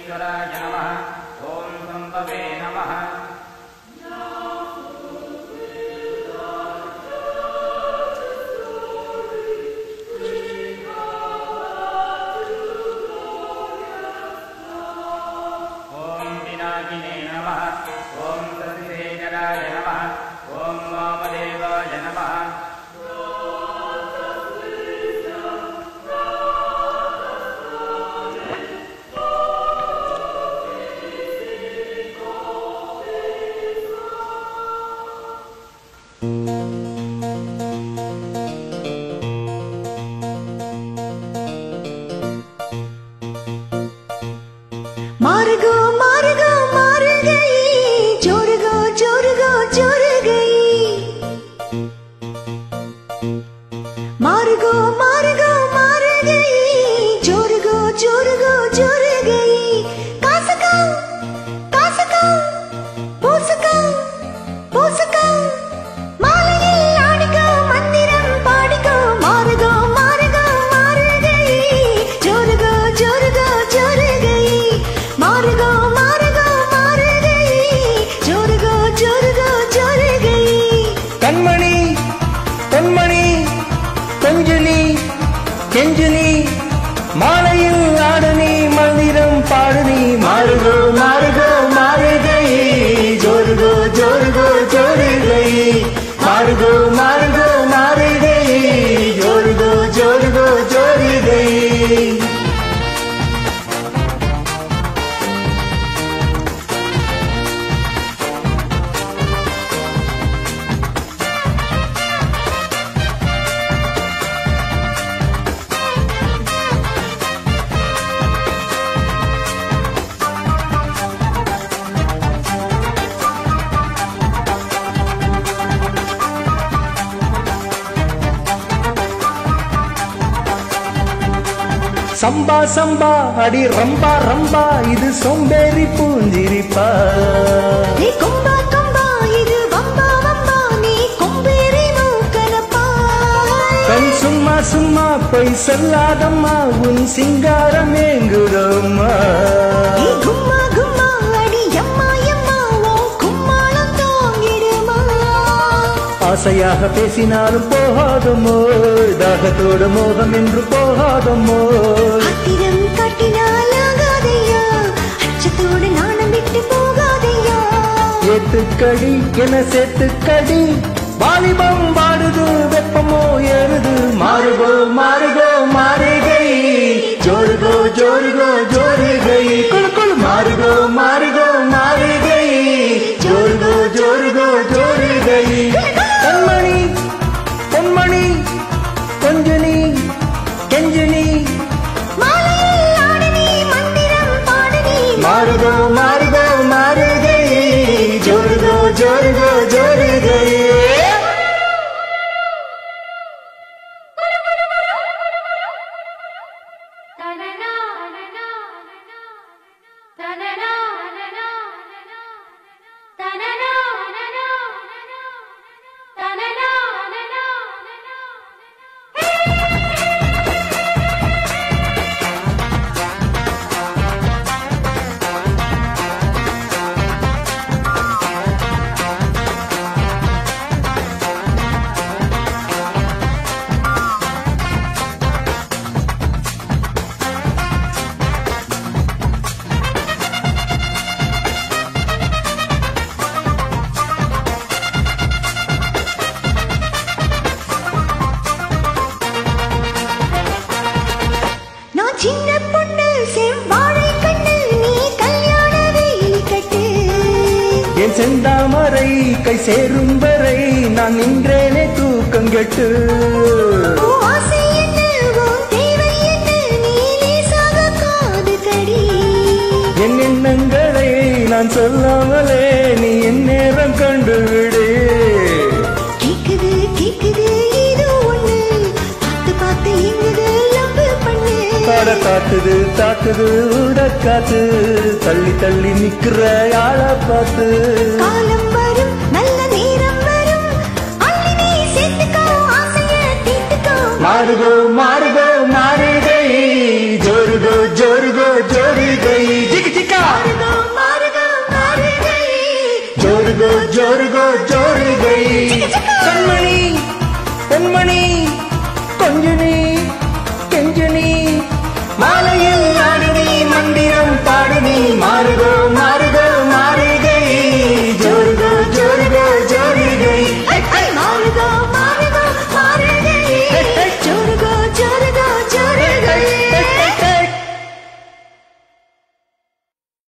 सर्वेश्वराय नमः। ओम संभवे नमः। ओम पिनाकिने नमः। ओम सतिशेखराय नमः। ओम वामदेवाय नमः। मार्गो मार्गो मार गई, जोर गो जोर गई। मार्गो मार्गो मार गई, जोर गो जोर गई। कासका कासका பூசுகா பூசுகா மாலையில் ஆடிக்கோ மந்திரம் பாடிக்கோ மாறுகோ மாறுகோ மாறுகை ஜோருகோ ஜோருகோ ஜோருகை மாறுகோ மாறுகோ மாறுகை ஜோருகோ ஜோருகோ ஜோருகை கண்மணி கண்மணி கொஞ்சலி கெஞ்சலி மாலையில் ஆடனி மந்திரம் பாடுனி மாறுகோ மாறுகோ மாறுகை ஜோருகோ ஜோருகோ ஜோருகை மாறுகோ மாறுகோ மாறுகை ஜோருகோ ஜோருகோ ஜோருகை சம்பா சம்பா அடி ரம்பா ரம்பா இது சோம்பேறி பூஞ்சிரிப்பா நீ கொம்பா கொம்பா இது வம்பா வம்பா நீ கொம்பேறி மூக்கலப்பா கண் சும்மா சும்மா பொய் சொல்லாதம்மா உன் சிங்காரம் ஏங்குதம்மா நீ கும்மா கும்மா அடி அம்மா அம்மா ஓ கும்மாளம் தாங்கிடுமா ஆசையாக பேசினாலும் போகாதமோ தாகத்தோடு மோகம் என்று போகாதமோ அத்திரம் கட்டினால் ஆகாதையா அச்சத்தோடு நாணம் விட்டு போகாதையா ஏத்துக்கடி என சேர்த்துக்கடி வாலிபம் வாடுது வெப்பமோ ஏறுது மாறுகோ மாறுகோ மாறுகை ஜோருகோ ஜோருகோ ஜோருகை குழு குழு மாறுகோ மாறுகோ மாறுகை ஜோருகோ ஜோருகோ ஜோருகை கண்மணி பொன்மணி கொஞ்சனி கெஞ்சனி மாலையில் ஆடனி மந்திரம் பாடனி மாறுகோ மாறுகோ மாறுகை ஜோருகோ ஜோருகோ ஜோருகை நான் சின்ன பொண்ணு செவ்வாழை கண்ணு நீ கல்யாண வேலி கட்டு என் செந்தாமரை கை சேரும் வரை நான் நின்றேனே தூக்கம் கெட்டு ஓ ஆசை என்ன ஓ தேவை என்ன நீ லேசாக காது கடி என் எண்ணங்களை நான் சொல்லாமலே நீ என் நேரம் கண்டுவிடு கேக்குது கேக்குது இது ஒண்ணு பார்த்து பார்த்து எங்குது லவ் பண்ணு பாட காத்துது தாக்குது உட காத்து தள்ளி தள்ளி நிக்கிற ஆள பார்த்து காலம் வரும் நல்ல நேரம் வரும் அள்ளி நீ சேர்த்துக்கோ ஆசைய தீர்த்துக்கோ மாறுகோ மாறுகோ மாறு